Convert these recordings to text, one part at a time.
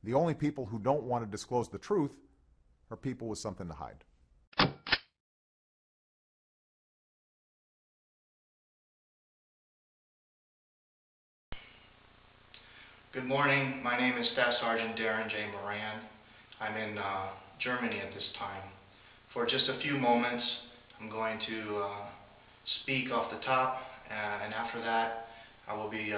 The only people who don't want to disclose the truth are people with something to hide. Good morning. My name is Staff Sergeant Daryn J. Moran. I'm in Germany at this time. For just a few moments, I'm going to speak off the top, and after that, I will be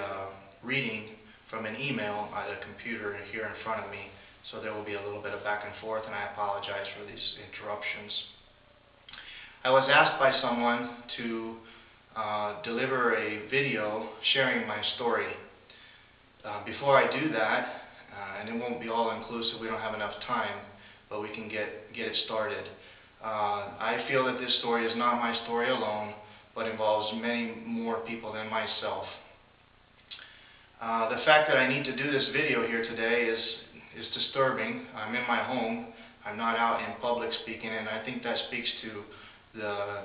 reading from an email by the computer here in front of me, so there will be a little bit of back and forth, and I apologize for these interruptions. I was asked by someone to deliver a video sharing my story. Before I do that, and it won't be all inclusive, we don't have enough time, but we can get it started. I feel that this story is not my story alone, but involves many more people than myself. The fact that I need to do this video here today is disturbing. I'm in my home. I'm not out in public speaking, and I think that speaks to the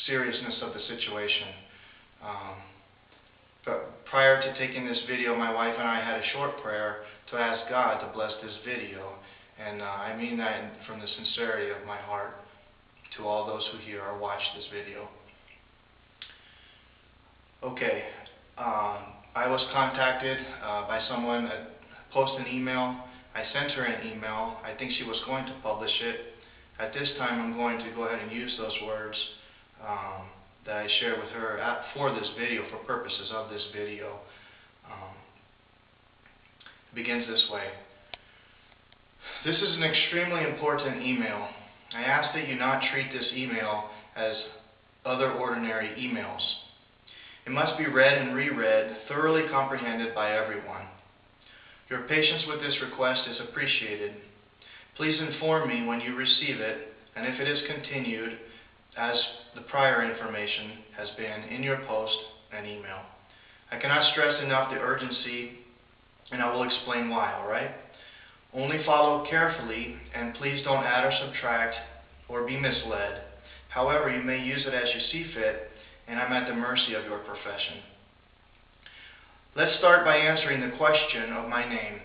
seriousness of the situation. But prior to taking this video, my wife and I had a short prayer to ask God to bless this video. And I mean that from the sincerity of my heart to all those who hear or watch this video. Okay, I was contacted by someone, posted an email. I sent her an email. I think she was going to publish it. At this time, I'm going to go ahead and use those words that I shared with her for this video, for purposes of this video. It begins this way. This is an extremely important email. I ask that you not treat this email as other ordinary emails. It must be read and reread, thoroughly comprehended by everyone. Your patience with this request is appreciated. Please inform me when you receive it, and if it is continued, as the prior information has been in your post and email. I cannot stress enough the urgency, and I will explain why, alright? Only follow carefully, and please don't add or subtract or be misled. However, you may use it as you see fit, and I'm at the mercy of your profession. Let's start by answering the question of my name.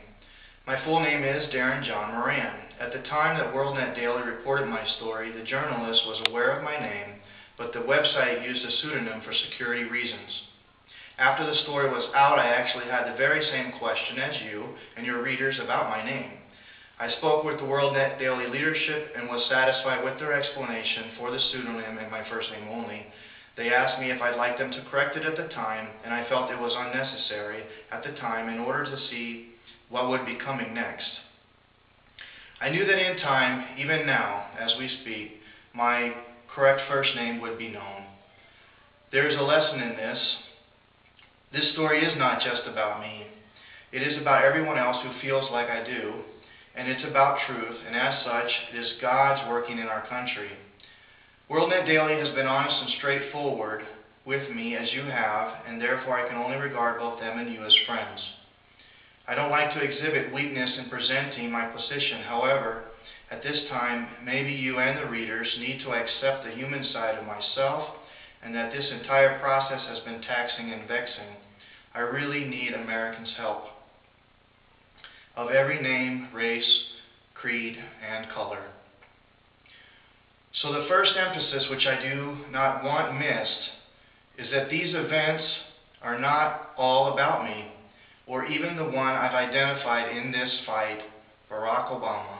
My full name is Daryn John Moran. At the time that WorldNet Daily reported my story, the journalist was aware of my name, but the website used a pseudonym for security reasons. After the story was out, I actually had the very same question as you and your readers about my name. I spoke with the WorldNet Daily leadership and was satisfied with their explanation for the pseudonym and my first name only. They asked me if I'd like them to correct it at the time, and I felt it was unnecessary at the time in order to see what would be coming next. I knew that in time, even now, as we speak, my correct first name would be known. There is a lesson in this. This story is not just about me. It is about everyone else who feels like I do, and it's about truth, and as such, it is God's working in our country. WorldNet Daily has been honest and straightforward with me, as you have, and therefore I can only regard both them and you as friends. I don't like to exhibit weakness in presenting my position. However, at this time, maybe you and the readers need to accept the human side of myself, and that this entire process has been taxing and vexing. I really need Americans' help. Of every name, race, creed, and color. So the first emphasis, which I do not want missed, is that these events are not all about me, or even the one I've identified in this fight, Barack Obama.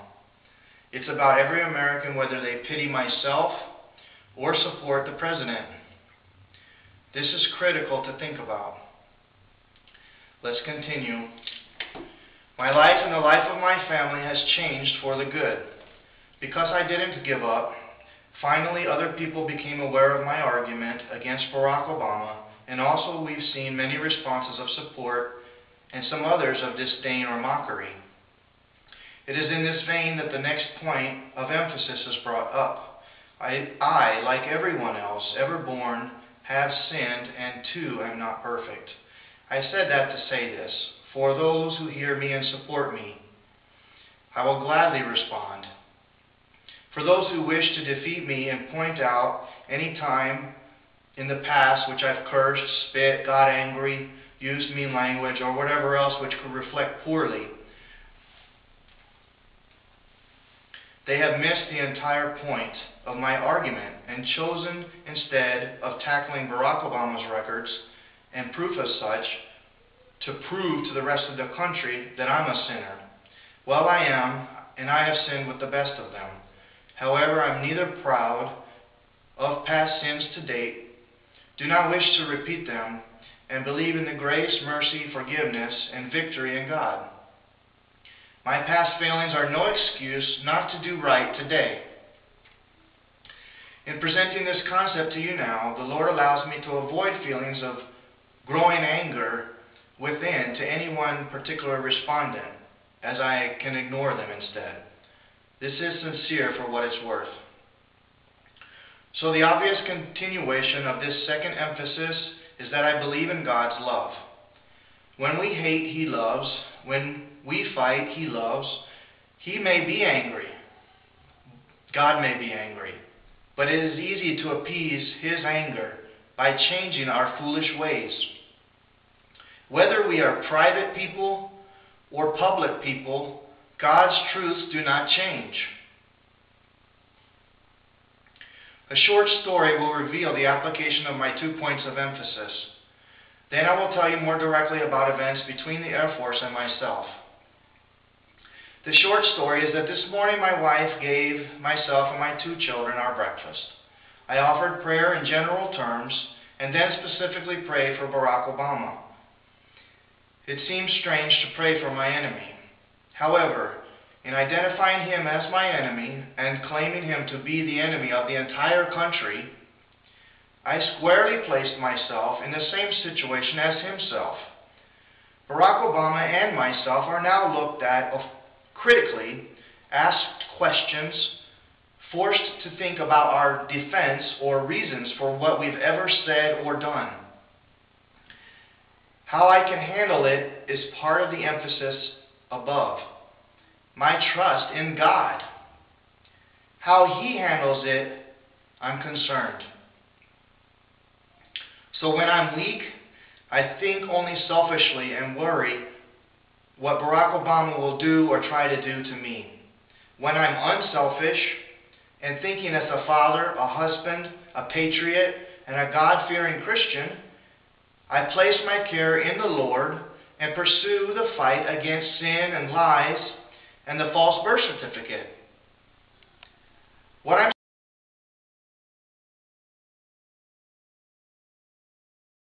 It's about every American, whether they pity myself or support the president. This is critical to think about. Let's continue. My life and the life of my family has changed for the good. Because I didn't give up, finally other people became aware of my argument against Barack Obama, and also we've seen many responses of support and some others of disdain or mockery. It is in this vein that the next point of emphasis is brought up. I, like everyone else ever born, have sinned, and too am not perfect. I said that to say this. For those who hear me and support me, I will gladly respond. For those who wish to defeat me and point out any time in the past which I've cursed, spit, got angry, used mean language, or whatever else which could reflect poorly They have missed the entire point of my argument and chosen, instead of tackling Barack Obama's records and proof as such, to prove to the rest of the country that I'm a sinner. Well, I am, and I have sinned with the best of them. However, I'm neither proud of past sins to date, do not wish to repeat them, and believe in the grace, mercy, forgiveness, and victory in God. My past failings are no excuse not to do right today. In presenting this concept to you now, the Lord allows me to avoid feelings of growing anger within to any one particular respondent, as I can ignore them instead. This is sincere for what it's worth. So the obvious continuation of this second emphasis is that I believe in God's love. When we hate, He loves. When we fight, He loves. He may be angry. God may be angry. But it is easy to appease His anger by changing our foolish ways. Whether we are private people or public people, God's truths do not change. A short story will reveal the application of my 2 points of emphasis. Then I will tell you more directly about events between the Air Force and myself. The short story is that this morning my wife gave myself and my 2 children our breakfast. I offered prayer in general terms and then specifically prayed for Barack Obama. It seems strange to pray for my enemy. However, in identifying him as my enemy and claiming him to be the enemy of the entire country, I squarely placed myself in the same situation as himself. Barack Obama and myself are now looked at critically, asked questions, forced to think about our defense or reasons for what we've ever said or done. How I can handle it is part of the emphasis above. My trust in God. How He handles it, I'm concerned. So when I'm weak, I think only selfishly and worry what Barack Obama will do or try to do to me. When I'm unselfish and thinking as a father, a husband, a patriot, and a God-fearing Christian, I place my care in the Lord and pursue the fight against sin and lies and the false birth certificate. What I'm